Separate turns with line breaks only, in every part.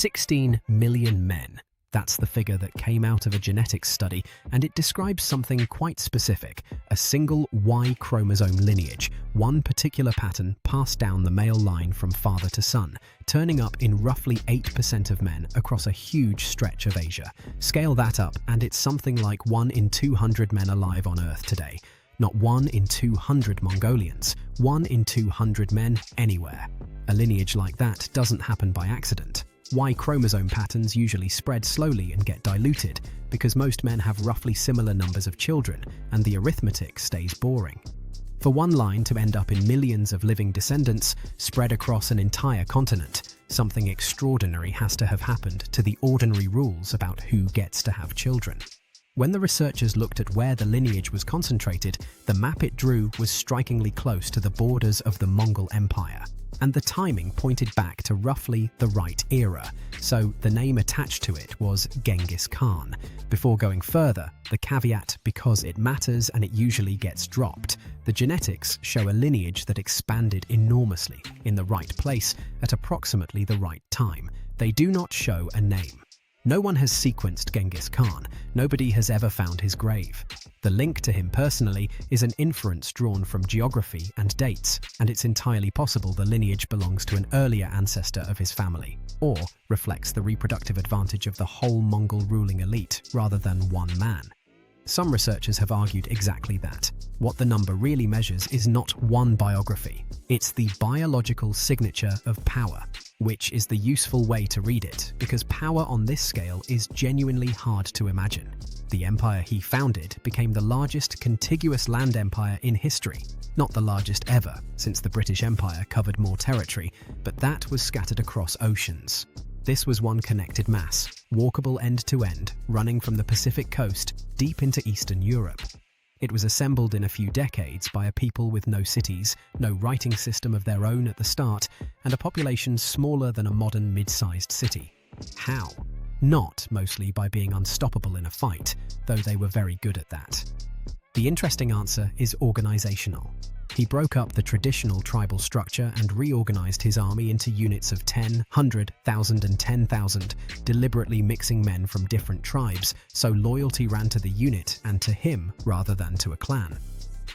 16 million men. That's the figure that came out of a genetics study, and it describes something quite specific, a single Y-chromosome lineage, one particular pattern passed down the male line from father to son, turning up in roughly 8% of men across a huge stretch of Asia. Scale that up, and it's something like 1 in 200 men alive on Earth today. Not 1 in 200 Mongolians, 1 in 200 men anywhere. A lineage like that doesn't happen by accident. Y-chromosome patterns usually spread slowly and get diluted because most men have roughly similar numbers of children and the arithmetic stays boring. For one line to end up in millions of living descendants spread across an entire continent, something extraordinary has to have happened to the ordinary rules about who gets to have children. When the researchers looked at where the lineage was concentrated, the map it drew was strikingly close to the borders of the Mongol Empire. And the timing pointed back to roughly the right era, so the name attached to it was Genghis Khan. Before going further, the caveat, because it matters and it usually gets dropped, the genetics show a lineage that expanded enormously, in the right place, at approximately the right time. They do not show a name. No one has sequenced Genghis Khan. Nobody has ever found his grave. The link to him personally is an inference drawn from geography and dates, and it's entirely possible the lineage belongs to an earlier ancestor of his family, or reflects the reproductive advantage of the whole Mongol ruling elite rather than one man. Some researchers have argued exactly that. What the number really measures is not one biography. It's the biological signature of power, which is the useful way to read it, because power on this scale is genuinely hard to imagine. The empire he founded became the largest contiguous land empire in history. Not the largest ever, since the British Empire covered more territory, but that was scattered across oceans. This was one connected mass, walkable end to end, running from the Pacific coast deep into Eastern Europe. It was assembled in a few decades by a people with no cities, no writing system of their own at the start, and a population smaller than a modern mid-sized city. How? Not mostly by being unstoppable in a fight, though they were very good at that. The interesting answer is organizational. He broke up the traditional tribal structure and reorganized his army into units of 10, 100, 1,000 and 10,000, deliberately mixing men from different tribes, so loyalty ran to the unit and to him rather than to a clan.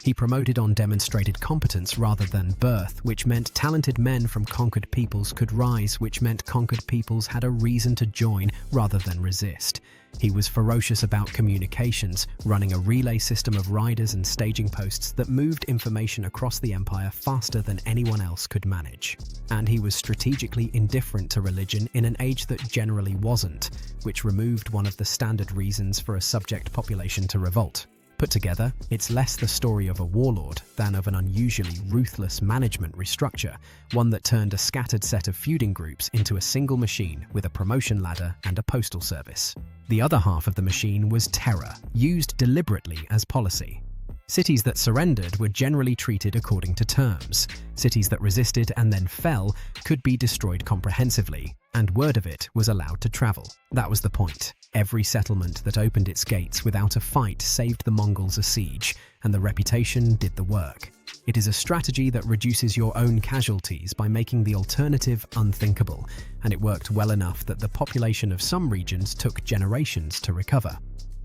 He promoted on demonstrated competence rather than birth, which meant talented men from conquered peoples could rise, which meant conquered peoples had a reason to join rather than resist. He was ferocious about communications, running a relay system of riders and staging posts that moved information across the empire faster than anyone else could manage. And he was strategically indifferent to religion in an age that generally wasn't, which removed one of the standard reasons for a subject population to revolt. Put together, it's less the story of a warlord than of an unusually ruthless management restructure, one that turned a scattered set of feuding groups into a single machine with a promotion ladder and a postal service. The other half of the machine was terror, used deliberately as policy. Cities that surrendered were generally treated according to terms. Cities that resisted and then fell could be destroyed comprehensively, and word of it was allowed to travel. That was the point. Every settlement that opened its gates without a fight saved the Mongols a siege, and the reputation did the work. It is a strategy that reduces your own casualties by making the alternative unthinkable, and it worked well enough that the population of some regions took generations to recover.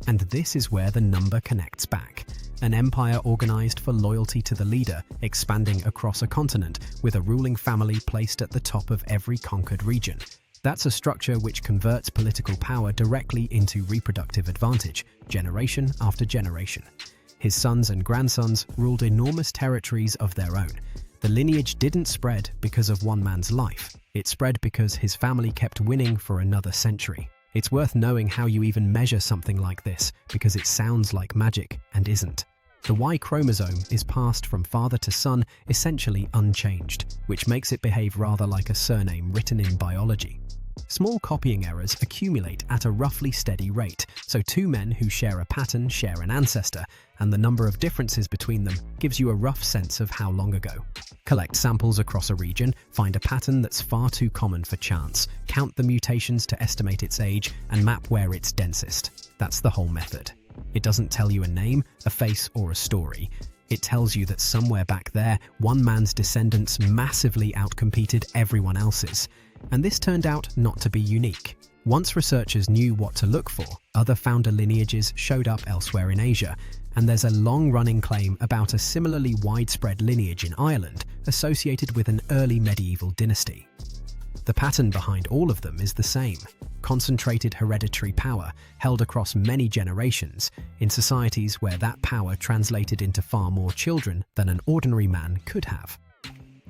And this is where the number connects back. An empire organized for loyalty to the leader, expanding across a continent, with a ruling family placed at the top of every conquered region. That's a structure which converts political power directly into reproductive advantage, generation after generation. His sons and grandsons ruled enormous territories of their own. The lineage didn't spread because of one man's life. It spread because his family kept winning for another century. It's worth knowing how you even measure something like this, because it sounds like magic and isn't. The Y-chromosome is passed from father to son essentially unchanged, which makes it behave rather like a surname written in biology. Small copying errors accumulate at a roughly steady rate, so two men who share a pattern share an ancestor, and the number of differences between them gives you a rough sense of how long ago. Collect samples across a region, find a pattern that's far too common for chance, count the mutations to estimate its age, and map where it's densest. That's the whole method. It doesn't tell you a name, a face, or a story. It tells you that somewhere back there, one man's descendants massively outcompeted everyone else's. And this turned out not to be unique. Once researchers knew what to look for, other founder lineages showed up elsewhere in Asia, and there's a long-running claim about a similarly widespread lineage in Ireland associated with an early medieval dynasty. The pattern behind all of them is the same: concentrated hereditary power held across many generations in societies where that power translated into far more children than an ordinary man could have.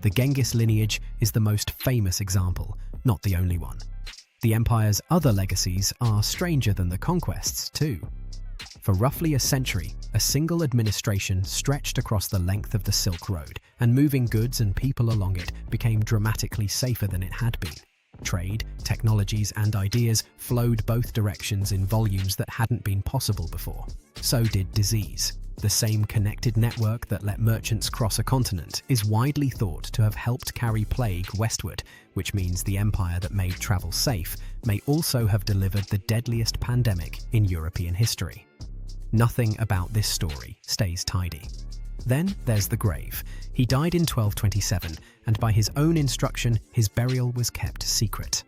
The Genghis lineage is the most famous example, not the only one. The empire's other legacies are stranger than the conquests, too. For roughly a century, a single administration stretched across the length of the Silk Road, and moving goods and people along it became dramatically safer than it had been. Trade, technologies, and ideas flowed both directions in volumes that hadn't been possible before. So did disease. The same connected network that let merchants cross a continent is widely thought to have helped carry plague westward, which means the empire that made travel safe may also have delivered the deadliest pandemic in European history. Nothing about this story stays tidy. Then there's the grave. He died in 1227, and by his own instruction, his burial was kept secret.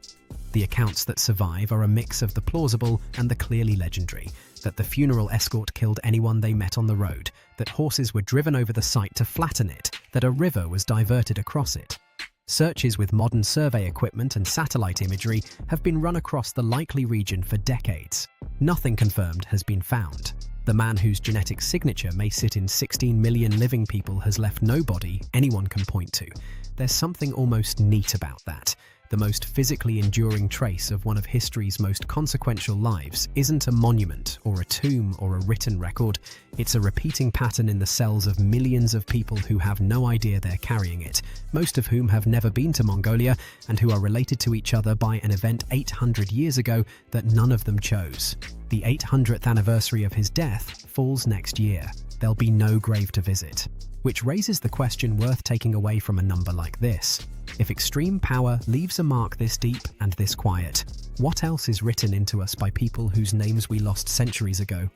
The accounts that survive are a mix of the plausible and the clearly legendary, that the funeral escort killed anyone they met on the road, that horses were driven over the site to flatten it, that a river was diverted across it. Searches with modern survey equipment and satellite imagery have been run across the likely region for decades. Nothing confirmed has been found. The man whose genetic signature may sit in 16 million living people has left no body anyone can point to. There's something almost neat about that. The most physically enduring trace of one of history's most consequential lives isn't a monument or a tomb or a written record. It's a repeating pattern in the cells of millions of people who have no idea they're carrying it, most of whom have never been to Mongolia and who are related to each other by an event 800 years ago that none of them chose. The 800th anniversary of his death falls next year. There'll be no grave to visit. Which raises the question worth taking away from a number like this. If extreme power leaves a mark this deep and this quiet, what else is written into us by people whose names we lost centuries ago?